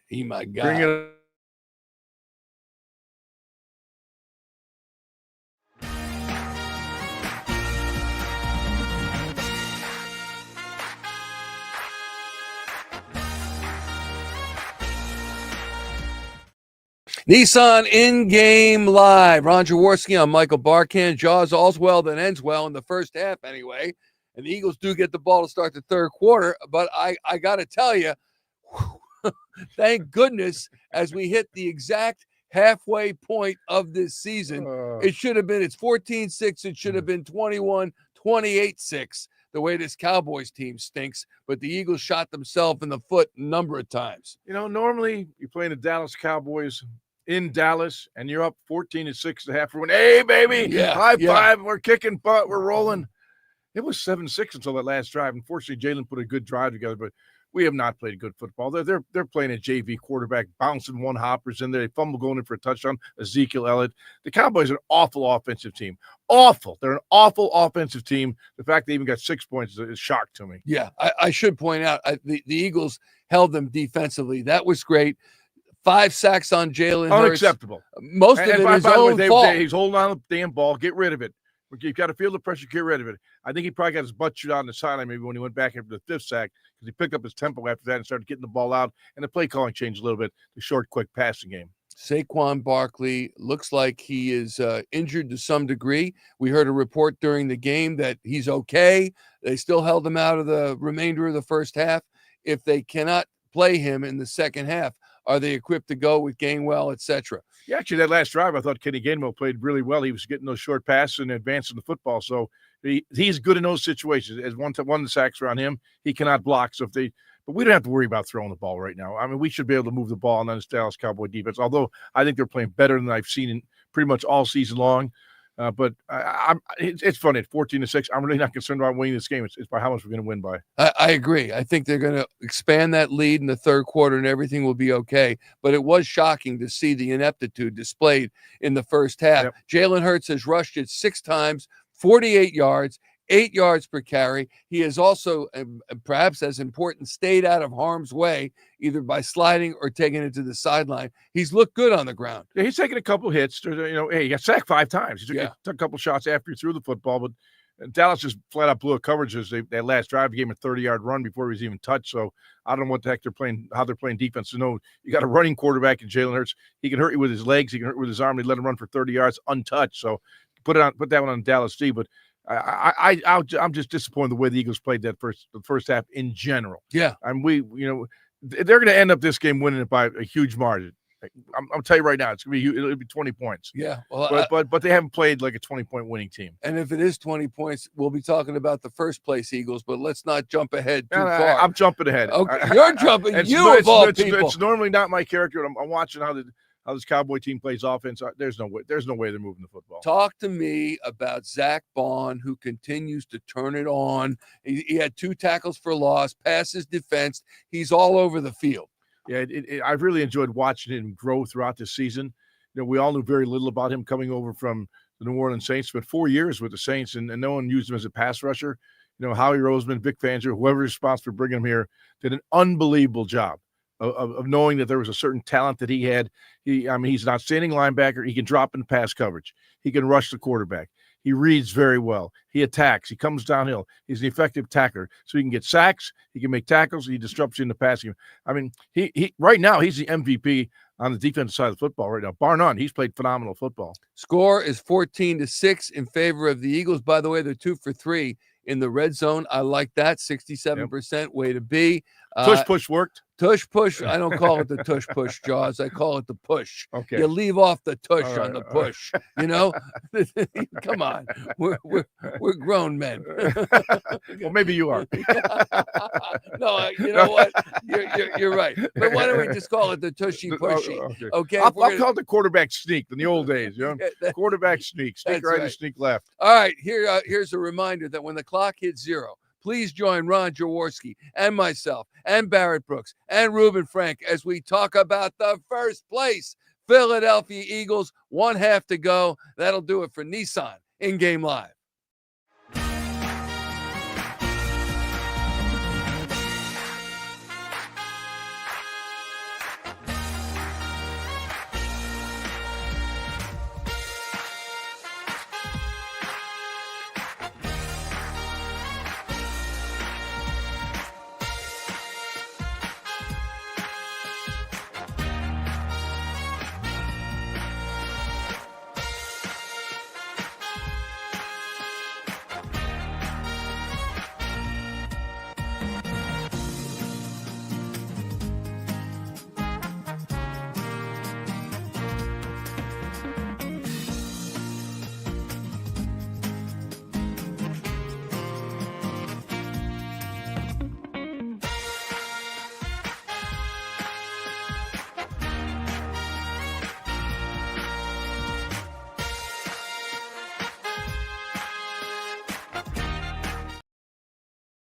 He my God. Bring it. Nissan in-game live. Ron Jaworski on Michael Barkann. Jaws, all's well that ends well in the first half anyway. And the Eagles do get the ball to start the third quarter. But I got to tell you, thank goodness, as we hit the exact halfway point of this season, it's 14-6. It should have been 28-6, the way this Cowboys team stinks. But the Eagles shot themselves in the foot a number of times. Normally you're playing the Dallas Cowboys in Dallas, and you're up 14-6 at half. Hey, baby, high five. We're kicking butt. We're rolling. It was 7-6 until that last drive. Unfortunately, Jalen put a good drive together, but we have not played good football. They're playing a JV quarterback, bouncing one hoppers in there. They fumble going in for a touchdown. Ezekiel Elliott. The Cowboys are an awful offensive team. Awful. They're an awful offensive team. The fact they even got 6 points is a shock to me. Yeah, I should point out the Eagles held them defensively. That was great. 5 sacks on Jalen Hurts. Unacceptable. Most of it is his own fault. He's holding on to the damn ball. Get rid of it. You've got to feel the pressure. Get rid of it. I think he probably got his butt chewed out on the sideline maybe when he went back after the 5th sack, because he picked up his tempo after that and started getting the ball out, and the play calling changed a little bit. The short, quick passing game. Saquon Barkley looks like he is injured to some degree. We heard a report during the game that he's okay. They still held him out of the remainder of the first half. If they cannot play him in the second half, are they equipped to go with Gainwell, etc.? Yeah, actually, that last drive, I thought Kenny Gainwell played really well. He was getting those short passes and advancing the football. So he's good in those situations. As one of the sacks are on him, he cannot block. But we don't have to worry about throwing the ball right now. I mean, we should be able to move the ball on this Dallas Cowboy defense, although I think they're playing better than I've seen in pretty much all season long. But it's funny at 14-6. I'm really not concerned about winning this game. It's by how much we're going to win by. I agree. I think they're going to expand that lead in the third quarter, and everything will be okay. But it was shocking to see the ineptitude displayed in the first half. Yep. Jalen Hurts has rushed it 6 times, 48 yards, 8 yards per carry. He has also, perhaps as important, stayed out of harm's way, either by sliding or taking it to the sideline. He's looked good on the ground. Yeah, he's taken a couple hits. He got sacked 5 times. He took a couple shots after he threw the football, but Dallas just flat out blew a coverage as that last drive. Gave him a 30-yard run before he was even touched. So I don't know what the heck how they're playing defense. You got a running quarterback in Jalen Hurts. He can hurt you with his legs. He can hurt you with his arm. They let him run for 30 yards untouched. So put that one on Dallas D. But I'm just disappointed the way the Eagles played the first half in general. Yeah, and they're going to end up this game winning it by a huge margin. I'm telling you right now, it'll be 20 points. Yeah, well, but they haven't played like a 20-point winning team. And if it is 20 points, we'll be talking about the first place Eagles. But let's not jump ahead too far. I'm jumping ahead. Okay, you're jumping. People. It's normally not my character. I'm watching how this Cowboy team plays offense. There's no way they're moving the football. Talk to me about Zach Bond, who continues to turn it on. He had 2 tackles for loss, passes defense. He's all over the field. Yeah, I've really enjoyed watching him grow throughout this season. We all knew very little about him coming over from the New Orleans Saints, but 4 years with the Saints, and no one used him as a pass rusher. Howie Roseman, Vic Fangio, whoever is responsible for bringing him here, did an unbelievable job of knowing that there was a certain talent that he had. He's an outstanding linebacker. He can drop in pass coverage. He can rush the quarterback. He reads very well. He attacks. He comes downhill. He's an effective tackler. So he can get sacks. He can make tackles. He disrupts you in the passing game. I mean, he right now, he's the MVP on the defensive side of the football right now. Bar none, he's played phenomenal football. Score is 14-6 in favor of the Eagles. By the way, they're 2 for 3 in the red zone. I like that. 67% way to be. Push worked. Tush push. I don't call it the tush push, Jaws. I call it the push. Okay. You leave off the tush on the push. Come on. We're grown men. Well, maybe you are. No, you know what? You're right. But why don't we just call it the tushy pushy? Okay. I'll call it the quarterback sneak in the old days. Quarterback sneak. Sneak right and sneak left. All right. Here's a reminder that when the clock hits 0, please join Ron Jaworski and myself and Barrett Brooks and Reuben Frank as we talk about the first place Philadelphia Eagles. 1 half to go. That'll do it for Nissan in-game live.